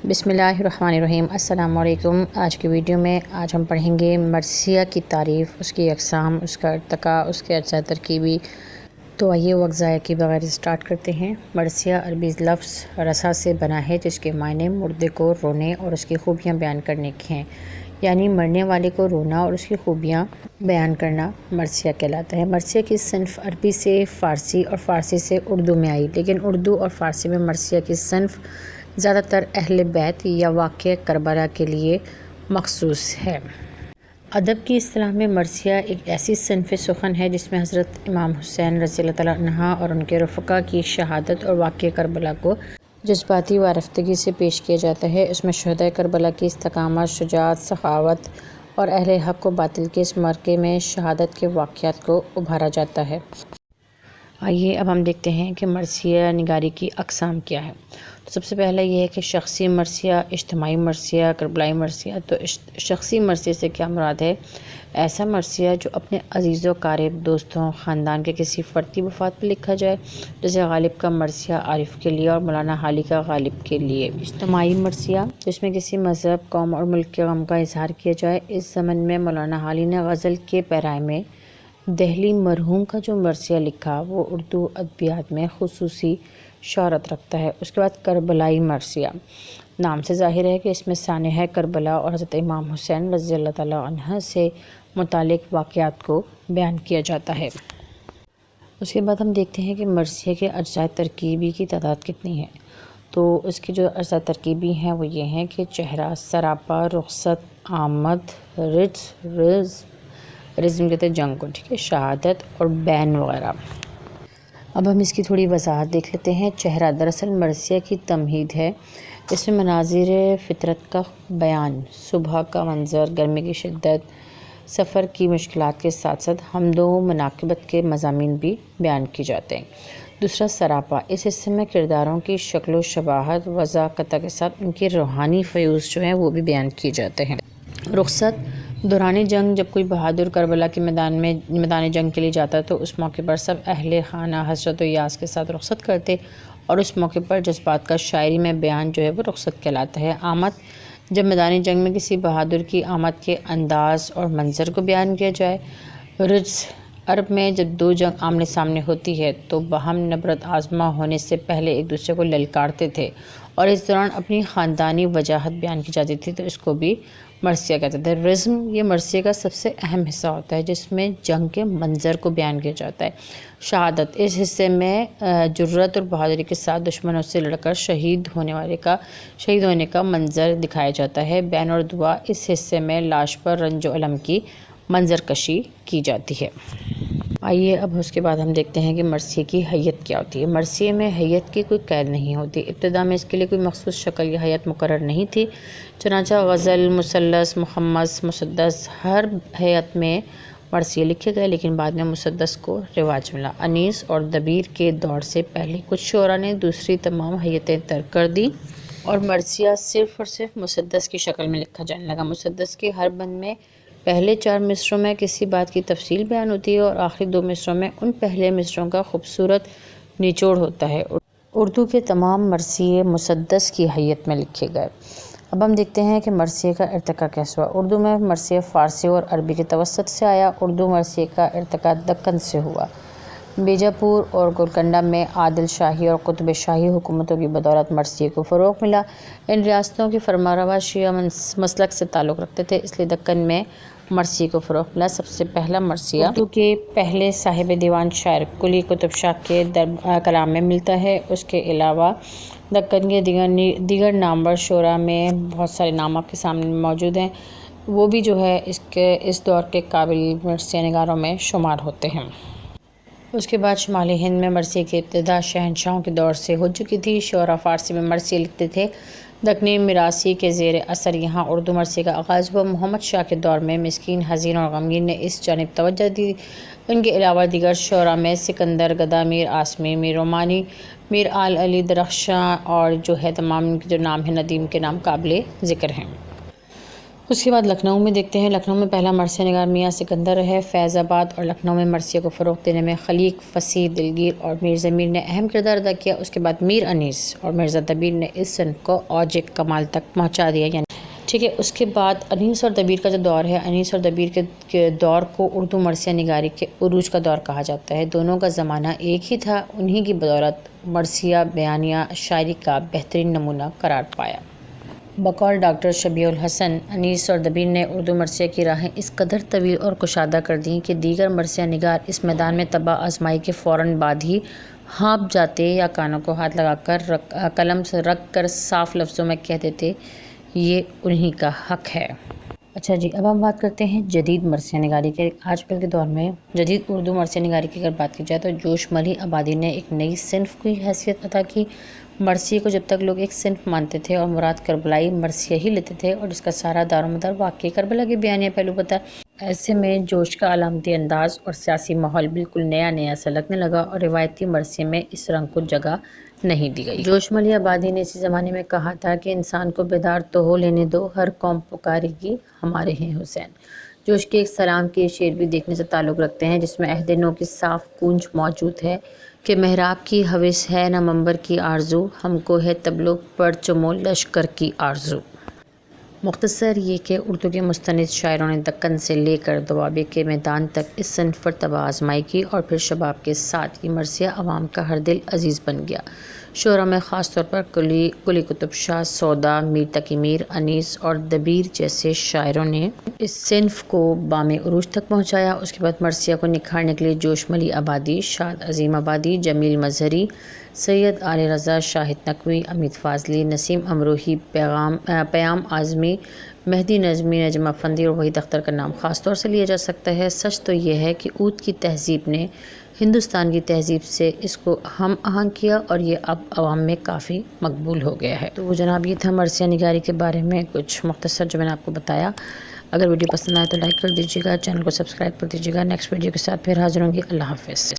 بسم اللہ الرحمن الرحیم۔ السلام علیکم۔ آج کی ویڈیو میں ہم پڑھیں گے مرثیہ کی تعریف، اس کی اقسام، اس کا ارتقاء، اس کے اجزاء ترکیبی۔ تو آئیے وقت ضائع کیے بغیر سٹارٹ کرتے ہیں۔ مرثیہ عربی لفظ رثا سے بنا ہے، جس کے معنی مردے کو رونے اور اس کی خوبیاں بیان کرنے کے ہیں، یعنی مرنے والے کو رونا اور اس کی خوبیاں بیان کرنا مرثیہ کہلاتا ہے۔ مرثیہ کی صنف عربی سے فارسی اور فارسی سے اردو میں آئی، لیکن اردو اور فارسی میں مرثیہ کی صنف زیادہ تر اہل بیت یا واقعہ کربلا کے لیے مخصوص ہے۔ ادب کی اصطلاح میں مرثیہ ایک ایسی صنف سخن ہے جس میں حضرت امام حسین رضی اللہ تعالیٰ عنہ اور ان کے رفقا کی شہادت اور واقعہ کربلا کو جذباتی وارفتگی سے پیش کیا جاتا ہے۔ اس میں شہدائے کربلا کی استقامت، شجاعت، سخاوت اور اہل حق و باطل کے اس معرکے میں شہادت کے واقعات کو ابھارا جاتا ہے۔ آئیے اب ہم دیکھتے ہیں کہ مرثیہ نگاری کی اقسام کیا ہے۔ تو سب سے پہلا یہ ہے کہ شخصی مرثیہ، اجتماعی مرثیہ، کربلائی مرثیہ۔ تو شخصی مرثیہ سے کیا مراد ہے؟ ایسا مرثیہ جو اپنے عزیز و قارب، دوستوں، خاندان کے کسی فردی وفات پر لکھا جائے، جیسے غالب کا مرثیہ عارف کے لیے اور مولانا حالی کا غالب کے لیے۔ اجتماعی مرثیہ جس میں کسی مذہب، قوم اور ملک کے غم کا اظہار کیا جائے۔ اس زمن میں مولانا حالی نے غزل کے پیرائے میں دہلی مرحوم کا جو مرثیہ لکھا وہ اردو ادبیات میں خصوصی شہرت رکھتا ہے۔ اس کے بعد کربلائی مرثیہ، نام سے ظاہر ہے کہ اس میں سانحہ کربلا اور حضرت امام حسین رضی اللہ تعالیٰ عنہ سے متعلق واقعات کو بیان کیا جاتا ہے۔ اس کے بعد ہم دیکھتے ہیں کہ مرثیہ کے اجزاء ترکیبی کی تعداد کتنی ہے۔ تو اس کے جو اجزاء ترکیبی ہیں وہ یہ ہیں کہ چہرہ، سراپا، رخصت، آمد، رزم کہتے ہیں جنگ کو، ٹھیک ہے، شہادت اور بین وغیرہ۔ اب ہم اس کی تھوڑی وضاحت دیکھ لیتے ہیں۔ چہرہ دراصل مرثیہ کی تمہید ہے۔ اس میں مناظر فطرت کا بیان، صبح کا منظر، گرمی کی شدت، سفر کی مشکلات کے ساتھ ساتھ حمد و مناقبت کے مضامین بھی بیان کی جاتے ہیں۔ دوسرا سراپا، اس حصے میں کرداروں کی شکل و شباہت، وضاحت کے ساتھ ان کے روحانی فیوز جو ہیں وہ بھی بیان کیے جاتے ہیں۔ رخصت، دوران جنگ جب کوئی بہادر کربلا کے میدان جنگ کے لیے جاتا تو اس موقع پر سب اہل خانہ حسرت و یاس کے ساتھ رخصت کرتے اور اس موقع پر جذبات کا شاعری میں بیان جو ہے وہ رخصت کہلاتا ہے۔ آمد، جب میدان جنگ میں کسی بہادر کی آمد کے انداز اور منظر کو بیان کیا جائے۔ رجز، عرب میں جب دو جنگ آمنے سامنے ہوتی ہے تو باہم نبرد آزما ہونے سے پہلے ایک دوسرے کو للکارتے تھے اور اس دوران اپنی خاندانی وجاہت بیان کی جاتی تھی، تو اس کو بھی مرثیہ کہتے تھے۔ رزم، یہ مرثیہ کا سب سے اہم حصہ ہوتا ہے جس میں جنگ کے منظر کو بیان کیا جاتا ہے۔ شہادت، اس حصے میں جرأت اور بہادری کے ساتھ دشمنوں سے لڑ کر شہید ہونے کا منظر دکھایا جاتا ہے۔ بین اور دعا، اس حصے میں لاش پر رنج و الم کی منظر کشی کی جاتی ہے۔ آئیے اب اس کے بعد ہم دیکھتے ہیں کہ مرثیہ کی حیت کیا ہوتی ہے۔ مرثیہ میں حیت کی کوئی قید نہیں ہوتی۔ ابتدا میں اس کے لیے کوئی مخصوص شکل یا حیت مقرر نہیں تھی، چنانچہ غزل، مثلث، محمس، مسدس، ہر حیت میں مرثیے لکھے گئے، لیکن بعد میں مسدس کو رواج ملا۔ انیس اور دبیر کے دور سے پہلے کچھ شعراء نے دوسری تمام حیتیں ترک کر دیں اور مرثیہ صرف اور صرف مسدس کی شکل میں لکھا جانے لگا۔ مسدس کے ہر بند میں پہلے 4 مصروں میں کسی بات کی تفصیل بیان ہوتی ہے اور آخری 2 مصروں میں ان پہلے مصروں کا خوبصورت نچوڑ ہوتا ہے۔ اردو کے تمام مرثیے مسدس کی حیت میں لکھے گئے۔ اب ہم دیکھتے ہیں کہ مرثیے کا ارتقاء کیسے ہوا۔ اردو میں مرثیہ فارسی اور عربی کے توسط سے آیا۔ اردو مرثیے کا ارتقاء دکن سے ہوا۔ بیجاپور اور گولکنڈہ میں عادل شاہی اور قطب شاہی حکومتوں کی بدولت مرثیے کو فروغ ملا۔ ان ریاستوں کے فرمانروا شیعہ مسلک سے تعلق رکھتے تھے، اس لیے دکن میں مرثیے کو فروغ ملا۔ سب سے پہلا مرثیہ اردو کے پہلے صاحب دیوان شاعر قلی قطب شاہ کے کلام میں ملتا ہے۔ اس کے علاوہ دکن کے دیگر نامور شعراء میں بہت سارے نام آپ کے سامنے موجود ہیں، وہ بھی جو ہے اس دور کے قابل مرثیہ نگاروں میں شمار ہوتے ہیں۔ اس کے بعد شمالی ہند میں مرثیے کی ابتدا شہنشاہوں کے دور سے ہو چکی تھی۔ شعراء فارسی میں مرثیے لکھتے تھے۔ دکنی میراثی کے زیر اثر یہاں اردو مرثیے کا آغاز ہوا۔ محمد شاہ کے دور میں مسکین، حزین اور غمگین نے اس جانب توجہ دی۔ ان کے علاوہ دیگر شعراء میں سکندر گدا، میر آسمی، میر رومانی، میر آل علی درخشاں اور جو ہے تمام ان کے جو نام ہیں ندیم کے نام قابل ذکر ہیں۔ اس کے بعد لکھنؤ میں دیکھتے ہیں. لکھنؤ میں پہلا مرثیہ نگار میاں سکندر ہے. فیض آباد اور لکھنؤ میں مرثیہ کو فروغ دینے میں خلیق فصیح دلگیر اور میر ضمیر نے اہم کردار ادا کیا. اس کے بعد میر انیس اور مرزا دبیر نے اس صنف کو اوج کمال تک پہنچا دیا. یعنی ٹھیک ہے. اس کے بعد انیس اور دبیر کا جو دور ہے، انیس اور دبیر کے دور کو اردو مرثیہ نگاری کے عروج کا دور کہا جاتا ہے. دونوں کا زمانہ ایک ہی تھا. انہی کی بدولت مرثیہ بیانیہ شاعری کا بہترین نمونہ قرار پایا. بقول ڈاکٹر شبیہ الحسن، انیس اور دبیر نے اردو مرثیہ کی راہیں اس قدر طویل اور کشادہ کر دیں کہ دیگر مرثیہ نگار اس میدان میں طبع آزمائی کے فوراً بعد ہی ہانپ جاتے یا کانوں کو ہاتھ لگا کر قلم سے رکھ کر صاف لفظوں میں کہہ دیتے یہ انہی کا حق ہے. اچھا جی، اب ہم بات کرتے ہیں جدید مرثیہ نگاری کے. آج کل کے دور میں جدید اردو مرثیہ نگاری کی اگر بات کی جائے تو جوش ملی آبادی نے ایک نئی صنف کی حیثیت عطا کی. مرثیے کو جب تک لوگ ایک صنف مانتے تھے اور مراد کربلائی مرثیہ ہی لیتے تھے اور اس کا سارا دار و مدار واقعی کربلا کے بیانیہ پہلو بتا، ایسے میں جوش کا علامتی انداز اور سیاسی ماحول بالکل نیا سا لگنے لگا اور روایتی مرثیے میں اس رنگ کو جگہ نہیں دی گئی. جوش ملی آبادی نے اسی زمانے میں کہا تھا کہ انسان کو بیدار تو ہو لینے دو، ہر قوم پکارے گی ہمارے ہیں حسین. جوش کے ایک سلام کے شعر بھی دیکھنے سے تعلق رکھتے ہیں جس میں عہد نو کی صاف گونج موجود ہے کہ محراب کی ہوس ہے نہ منبر کی آرزو، ہم کو ہے تبلو پرچم و لشکر کی آرزو. مختصر یہ کہ اردو کے مستند شاعروں نے دکن سے لے کر دوابے کے میدان تک اس صنف پر طبع آزمائی کی اور پھر شباب کے ساتھ یہ مرثیہ عوام کا ہر دل عزیز بن گیا. شعراء میں خاص طور پر قلی قطب شاہ، سودا، میر تقی میر، انیس اور دبیر جیسے شاعروں نے اس صنف کو بام عروج تک پہنچایا. اس کے بعد مرثیہ کو نکھارنے کے لیے جوش ملی آبادی، شاد عظیم آبادی، جمیل مظہری، سید آل رضا، شاہد نقوی، امید فاضلی، نسیم امروہی، پیام اعظمی، مہدی نظمی، نجم افندی اور وحید اختر کا نام خاص طور سے لیا جا سکتا ہے. سچ تو یہ ہے کہ اود کی تہذیب نے ہندوستان کی تہذیب سے اس کو ہم آہنگ کیا اور یہ اب عوام میں کافی مقبول ہو گیا ہے. تو جناب یہ تھا مرثیہ نگاری کے بارے میں کچھ مختصر جو میں نے آپ کو بتایا. اگر ویڈیو پسند آئے تو لائک کر دیجیے گا، چینل کو سبسکرائب کر دیجیے گا. نیکسٹ ویڈیو کے ساتھ پھر حاضر ہوں گی. اللہ حافظ.